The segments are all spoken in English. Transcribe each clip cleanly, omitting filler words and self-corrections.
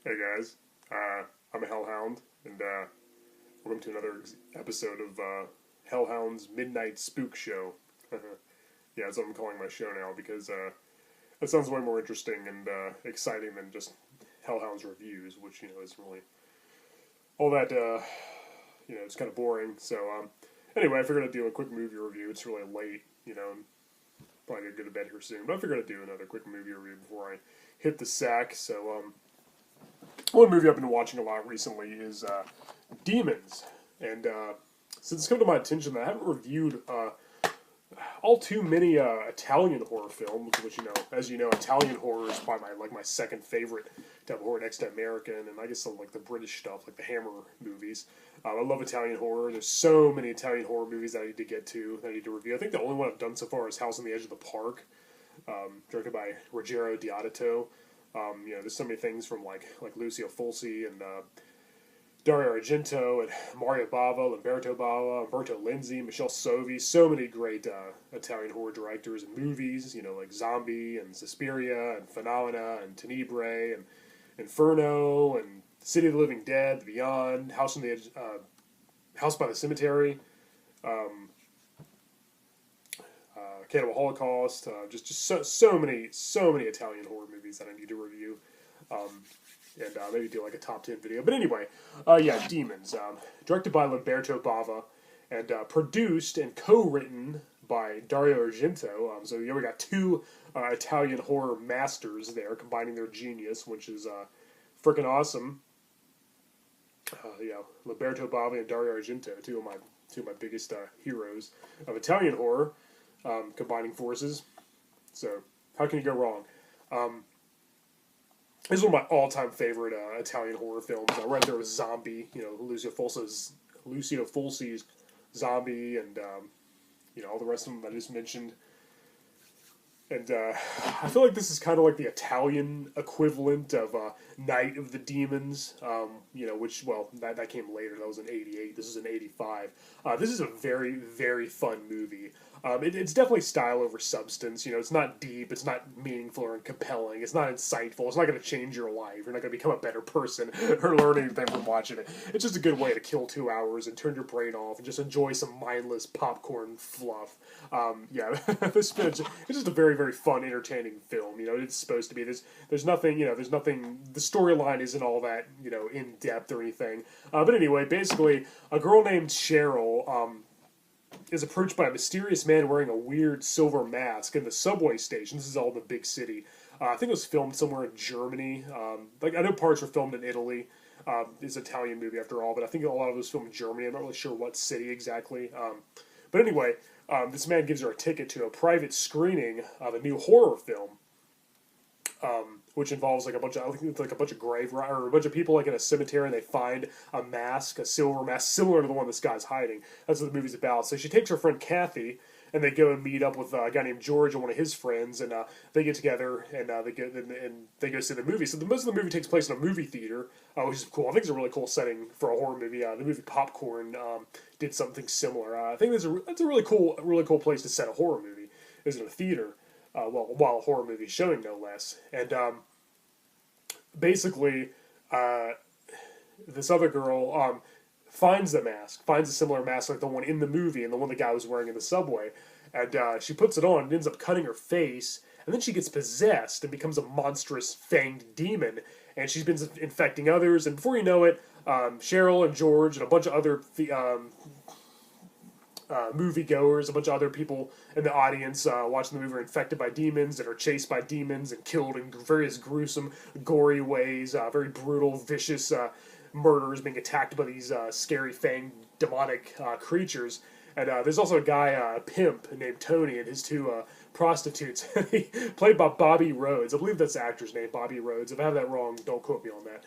Hey guys, I'm a Hellhound, and welcome to another episode of Hellhound's Midnight Spook Show. Yeah, that's what I'm calling my show now because that sounds way more interesting and exciting than just Hellhound's reviews, which isn't really all that. It's kind of boring. So anyway, I figured I'd do a quick movie review. It's really late, and probably gonna go to bed here soon. But I figured I'd do another quick movie review before I hit the sack. So one movie I've been watching a lot recently is Demons, and since it's come to my attention that I haven't reviewed all too many Italian horror films, which as you know, Italian horror is probably my second favorite type of horror next to American, and I guess some like the British stuff, like the Hammer movies. I love Italian horror. There's so many Italian horror movies that I need to get to, that I need to review. I think the only one I've done so far is House on the Edge of the Park, directed by Ruggero Deodato. There's so many things from like Lucio Fulci and Dario Argento and Mario Bava, Lamberto Bava, Umberto Lenzi, Michele Soavi, so many great Italian horror directors and movies, like Zombie and Suspiria and Phenomena and Tenebrae and Inferno and City of the Living Dead, The Beyond, House on the Edge, House by the Cemetery, Cannibal Holocaust, just so many Italian horror movies that I need to review, and maybe do like a top 10 video. But anyway, Demons, directed by Lamberto Bava, and produced and co-written by Dario Argento. So we got two Italian horror masters there combining their genius, which is freaking awesome. Lamberto Bava and Dario Argento, two of my biggest heroes of Italian horror. Combining forces. So, how can you go wrong? This is one of my all-time favorite Italian horror films. Right there with Zombie, Lucio Fulci's Zombie, and all the rest of them I just mentioned. And I feel like this is kind of like the Italian equivalent of Night of the Demons, which, that came later. That was in 88. This is in 85. This is a very, very fun movie. It's definitely style over substance. It's not deep. It's not meaningful or compelling. It's not insightful. It's not going to change your life. You're not going to become a better person or learn anything from watching it. It's just a good way to kill 2 hours and turn your brain off and just enjoy some mindless popcorn fluff. It's just a very, very fun, entertaining film. It's supposed to be. There's nothing. There's nothing. The storyline isn't all that in depth or anything. But anyway, basically, a girl named Cheryl is approached by a mysterious man wearing a weird silver mask in the subway station. This is all in the big city. I think it was filmed somewhere in Germany. I know parts were filmed in Italy. It's an Italian movie after all, but I think a lot of it was filmed in Germany. I'm not really sure what city exactly. But anyway, this man gives her a ticket to a private screening of a new horror film, which involves a bunch of grave robbers, or a bunch of people in a cemetery, and they find a mask, a silver mask, similar to the one this guy's hiding. That's what the movie's about. So she takes her friend Kathy, and they go and meet up with a guy named George and one of his friends, and they get together and they go see the movie. So most of the movie takes place in a movie theater, which is cool. I think it's a really cool setting for a horror movie. The movie Popcorn did something similar. I think that's a really cool place to set a horror movie, is in a theater. While a horror movie is showing, no less. And basically, this other girl finds a similar mask like the one in the movie and the one the guy was wearing in the subway. And she puts it on and ends up cutting her face. And then she gets possessed and becomes a monstrous fanged demon. And she's been infecting others. And before you know it, Cheryl and George and a bunch of other moviegoers, a bunch of other people in the audience watching the movie are infected by demons and are chased by demons and killed in various gruesome, gory ways, very brutal, vicious murders, being attacked by these scary, fanged, demonic creatures. And there's also a guy, a pimp, named Tony, and his two prostitutes, played by Bobby Rhodes. I believe that's the actor's name, Bobby Rhodes. If I have that wrong, don't quote me on that.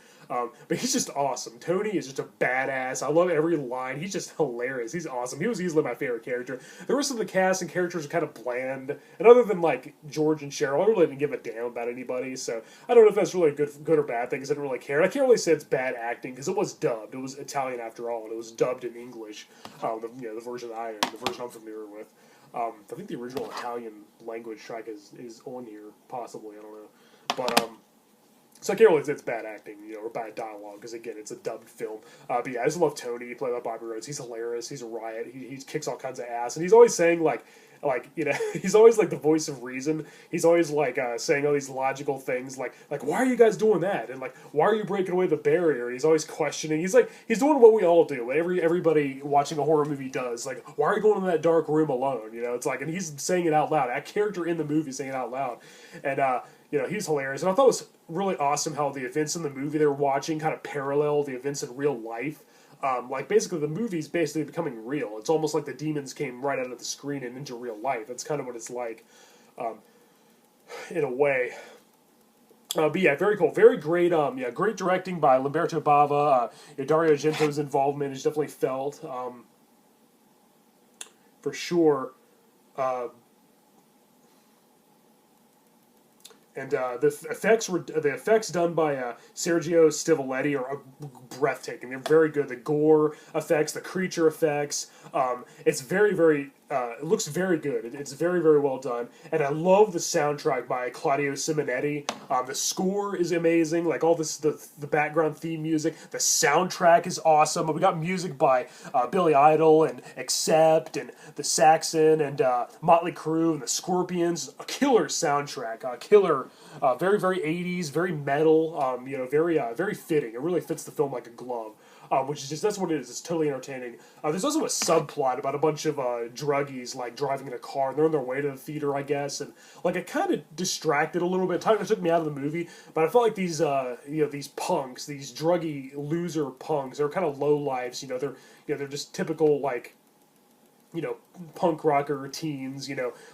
But he's just awesome. Tony is just a badass. I love every line. He's just hilarious. He's awesome. He was easily my favorite character. The rest of the cast and characters are kind of bland. And other than, George and Cheryl, I really didn't give a damn about anybody. So I don't know if that's really a good or bad thing, because I didn't really care. I can't really say it's bad acting, because it was dubbed. It was Italian after all, and it was dubbed in English. The version the version I'm familiar with. I think the original Italian language track is on here, possibly. I don't know. But So I can't really say it's bad acting, or bad dialogue, because again, it's a dubbed film. But yeah, I just love Tony, played by Bobby Rhodes. He's hilarious. He's a riot. He kicks all kinds of ass, and he's always saying he's always like the voice of reason. He's always like saying all these logical things, like why are you guys doing that, and like why are you breaking away the barrier? And he's always questioning. He's doing what we all do. Everybody watching a horror movie does. Like, why are you going in that dark room alone? It's like, and he's saying it out loud. That character in the movie is saying it out loud, and he's hilarious. And I thought it was really awesome how the events in the movie they were watching kind of parallel the events in real life. Like, basically, the movie's basically becoming real. It's almost like the demons came right out of the screen and into real life. That's kind of what it's like, in a way. But yeah, very cool. Very great, great directing by Lamberto Bava. Dario Argento's involvement is definitely felt, for sure. And the effects done by Sergio Stivoletti are breathtaking. They're very good. The gore effects, the creature effects. It's very, very. It looks very good. It's very, very well done. And I love the soundtrack by Claudio Simonetti. The score is amazing. Like all this, the background theme music. The soundtrack is awesome. We got music by Billy Idol and Accept and the Saxon and Motley Crue and the Scorpions. A killer soundtrack. Killer. Very, very 80s. Very metal. Very, very fitting. It really fits the film like a glove. Which is just, that's what it is. It's totally entertaining. There's also a subplot about a bunch of druggies, like, driving in a car, and they're on their way to the theater, I guess, and, like, it kind of distracted a little bit. It took me out of the movie, but I felt like these, these punks, these druggy loser punks, they're kind of low lives, they're just typical, like, punk rocker teens,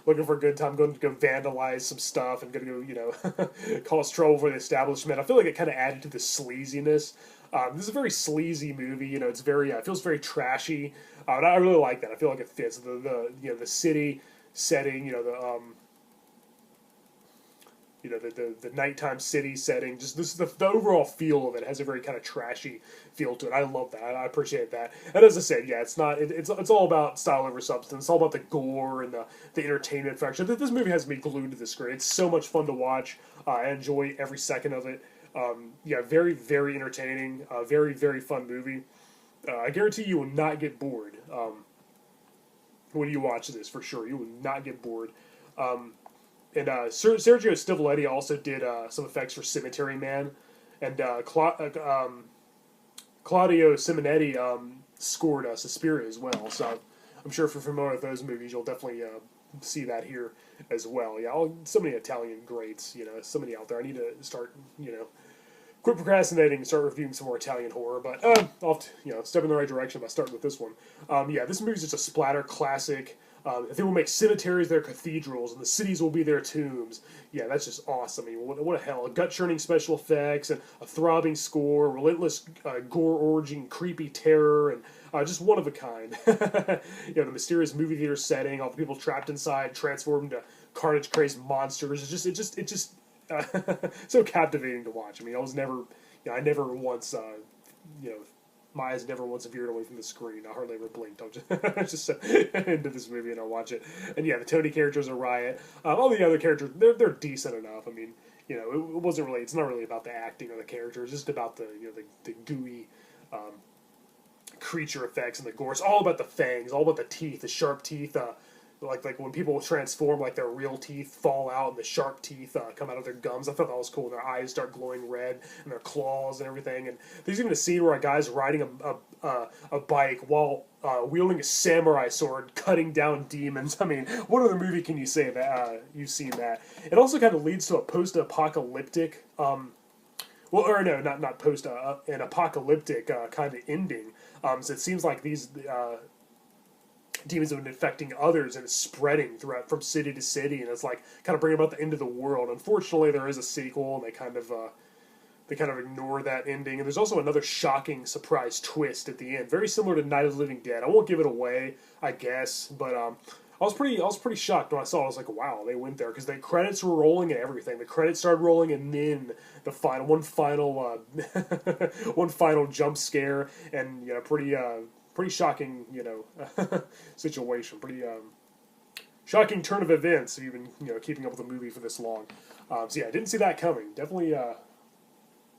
looking for a good time, going to go vandalize some stuff and going to go, cause trouble for the establishment. I feel like it kind of added to the sleaziness. This is a very sleazy movie. It's very it feels very trashy, and I really like that. I feel like it fits the city setting. The nighttime city setting. Just the overall feel of it has a very kind of trashy feel to it. I love that. I appreciate that. And as I said, yeah, it's not. It's all about style over substance. It's all about the gore and the entertainment factor. This movie has me glued to the screen. It's so much fun to watch. I enjoy every second of it. Very, very entertaining, very, very fun movie. I guarantee you will not get bored when you watch this, for sure. You will not get bored. And Sergio Stivoletti also did some effects for Cemetery Man, and Claudio Simonetti scored Suspiria as well. So I'm sure if you're familiar with those movies, you'll definitely see that here as well. Yeah, so many Italian greats, so many out there. I need to start, quit procrastinating and start reviewing some more Italian horror, but I'll step in the right direction by starting with this one. This movie is just a splatter classic. They will make cemeteries their cathedrals, and the cities will be their tombs. Yeah, that's just awesome. I mean, what a hell. Gut-churning special effects, and a throbbing score, relentless gore-origin, creepy terror, and just one of a kind. The mysterious movie theater setting, all the people trapped inside, transformed into carnage-crazed monsters. It just so captivating to watch. I mean, I never once, my eyes never once veered away from the screen. I hardly ever blinked. I'm just so into this movie and I watch it. And yeah, the Tony character's a riot. All the other characters, they're decent enough. I mean, it's not really about the acting or the character. It's just about the gooey creature effects and the gore. It's all about the fangs, all about the teeth, the sharp teeth. Like when people transform, like their real teeth fall out and the sharp teeth come out of their gums. I thought that was cool. And their eyes start glowing red and their claws and everything. And there's even a scene where a guy's riding a bike while wielding a samurai sword, cutting down demons. I mean, what other movie can you say that you've seen that? It also kind of leads to a post-apocalyptic, an apocalyptic kind of ending. So it seems like these demons have been infecting others and it's spreading throughout from city to city, and it's like kind of bringing about the end of the world. Unfortunately, there is a sequel, and they kind of ignore that ending. And there's also another shocking surprise twist at the end, very similar to Night of the Living Dead. I won't give it away, I guess, but I was pretty shocked when I saw it. I was like, wow, they went there, because the credits were rolling and everything. The credits started rolling, and then the one final jump scare, and pretty shocking, situation. Pretty shocking turn of events if you've been, keeping up with the movie for this long. I didn't see that coming. Definitely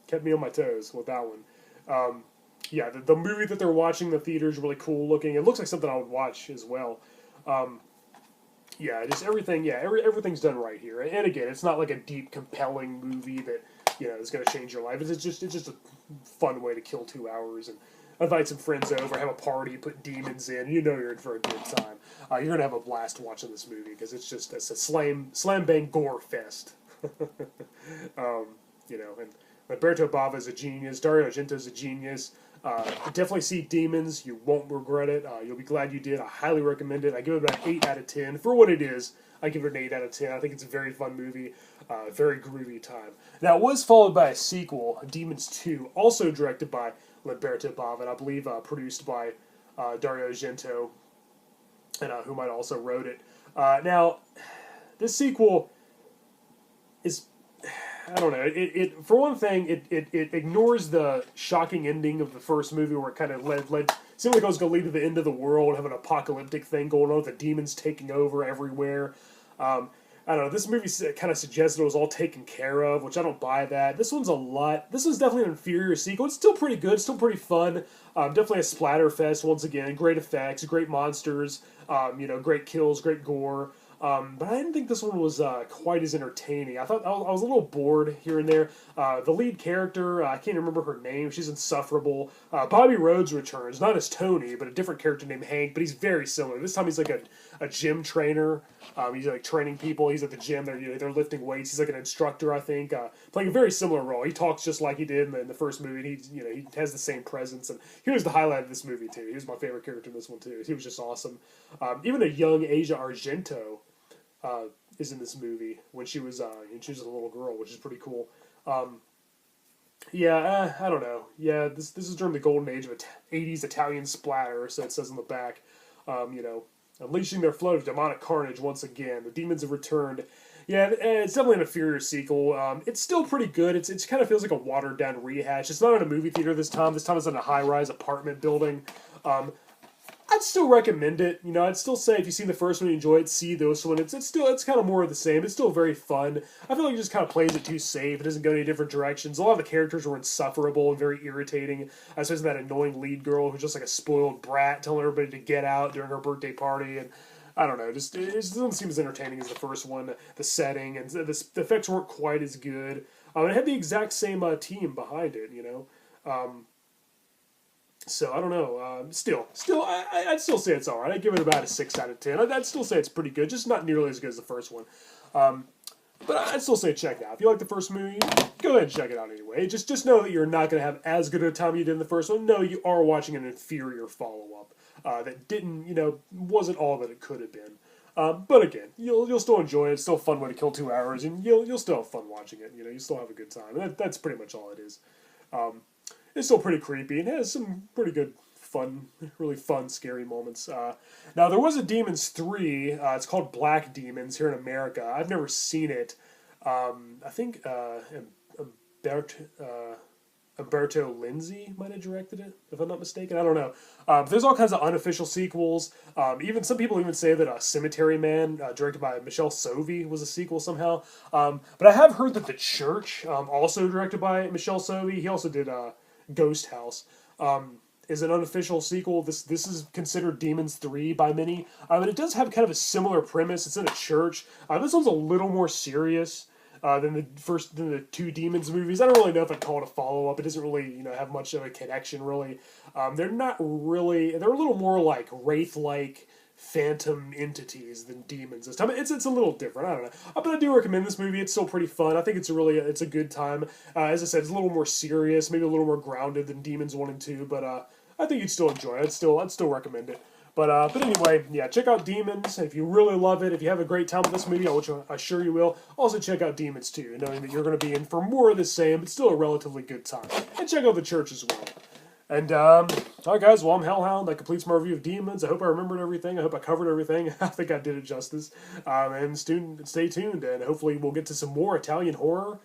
kept me on my toes with that one. Yeah, the movie that they're watching in the theater is really cool looking. It looks like something I would watch as well. Um, yeah, just everything. Yeah, everything's done right here. And again, it's not like a deep, compelling movie that is going to change your life. It's just a fun way to kill 2 hours and invite some friends over, have a party, put demons in. You know you're in for a good time. You're going to have a blast watching this movie because it's a slam bang gore fest. um, and Lamberto Bava is a genius. Dario Argento is a genius. Definitely see Demons. You won't regret it. You'll be glad you did. I highly recommend it. I give it about 8 out of 10. For what it is, I give it an 8 out of 10. I think it's a very fun movie. Very groovy time. Now, it was followed by a sequel, Demons 2, also directed by Lamberto Bava, and I believe produced by Dario Argento, and who might also wrote it. Now, this sequel is... I don't know. It for one thing, it ignores the shocking ending of the first movie where it kind of led seemed like it was going to lead to the end of the world, have an apocalyptic thing going on with the demons taking over everywhere. I don't know. This movie kind of suggested it was all taken care of, which I don't buy that. This one's This one's definitely an inferior sequel. It's still pretty good, still pretty fun. Definitely a splatter fest once again. Great effects, great monsters. Great kills, great gore. But I didn't think this one was quite as entertaining. I thought I was a little bored here and there. The lead character, I can't remember her name. She's insufferable. Bobby Rhodes returns, not as Tony, but a different character named Hank. But he's very similar. This time he's like a gym trainer. He's like training people. He's at the gym. They're lifting weights. He's like an instructor, I think, playing a very similar role. He talks just like he did in the first movie. And he has the same presence. And he was the highlight of this movie too. He was my favorite character in this one too. He was just awesome. Even a young Asia Argento is in this movie when she was a little girl, which is pretty cool. I don't know. Yeah, this is during the golden age of 80s Italian splatter, so it says on the back. Unleashing their flood of demonic carnage once again. The demons have returned. Yeah, it's definitely an inferior sequel. It's still pretty good. It kind of feels like a watered down rehash. It's not in a movie theater this time. This time it's in a high rise apartment building. I'd still recommend it. I'd still say if you've seen the first one, you enjoy it, see this one. It's kind of more of the same. It's still very fun. I feel like it just kind of plays it too safe. It doesn't go any different directions. A lot of the characters were insufferable and very irritating. Especially that annoying lead girl who's just like a spoiled brat telling everybody to get out during her birthday party. And I don't know, it just doesn't seem as entertaining as the first one. The setting and the effects weren't quite as good. It had the exact same team behind it, So I don't know. I'd still say it's all right. I'd give it about a 6 out of 10. I'd still say it's pretty good, just not nearly as good as the first one. But I'd still say check it out. If you like the first movie, go ahead and check it out anyway. Just know that you're not going to have as good a time you did in the first one. No, you are watching an inferior follow-up that wasn't all that it could have been. But again, you'll still enjoy it. It's still a fun way to kill 2 hours, and you'll still have fun watching it. You still have a good time. And that's pretty much all it is. It's still pretty creepy and has some pretty good, really fun, scary moments. Now, there was a Demons 3. It's called Black Demons here in America. I've never seen it. I think Umberto Lindsay might have directed it, if I'm not mistaken. I don't know. There's all kinds of unofficial sequels. Even some people even say that Cemetery Man, directed by Michel Sauvé, was a sequel somehow. But I have heard that The Church, also directed by Michel Sauvé, he also did Ghost House, is an unofficial sequel. This is considered Demons 3 by many. But it does have kind of a similar premise. It's in a church. This one's a little more serious than the two Demons movies. I don't really know if I'd call it a follow-up. It doesn't really, have much of a connection, really. They're not really... They're a little more like Wraith-like phantom entities than demons this time. It's a little different. I don't know. But I do recommend this movie. It's still pretty fun. I think it's a good time. As I said, it's a little more serious, maybe a little more grounded than Demons 1 and 2, but I think you'd still enjoy it. I'd still recommend it. But anyway, yeah, check out Demons. If you really love it, if you have a great time with this movie, which I'm sure you will, also check out Demons 2, knowing that you're going to be in for more of the same, but still a relatively good time. And check out The Church as well. And, alright guys, well, I'm Hellhound. That completes my review of Demons. I hope I remembered everything. I hope I covered everything. I think I did it justice. And stay tuned, and hopefully we'll get to some more Italian horror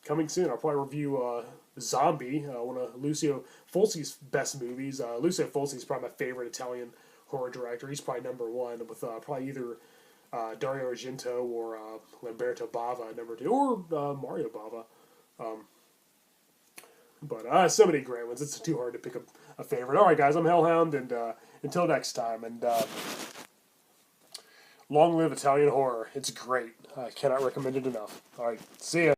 coming soon. I'll probably review Zombie, one of Lucio Fulci's best movies. Lucio Fulci is probably my favorite Italian horror director. He's probably number one, with probably either Dario Argento or Lamberto Bava, number two, or Mario Bava. But so many great ones. It's too hard to pick a favorite. All right, guys, I'm Hellhound, and until next time, and long live Italian horror. It's great. I cannot recommend it enough. All right, see ya.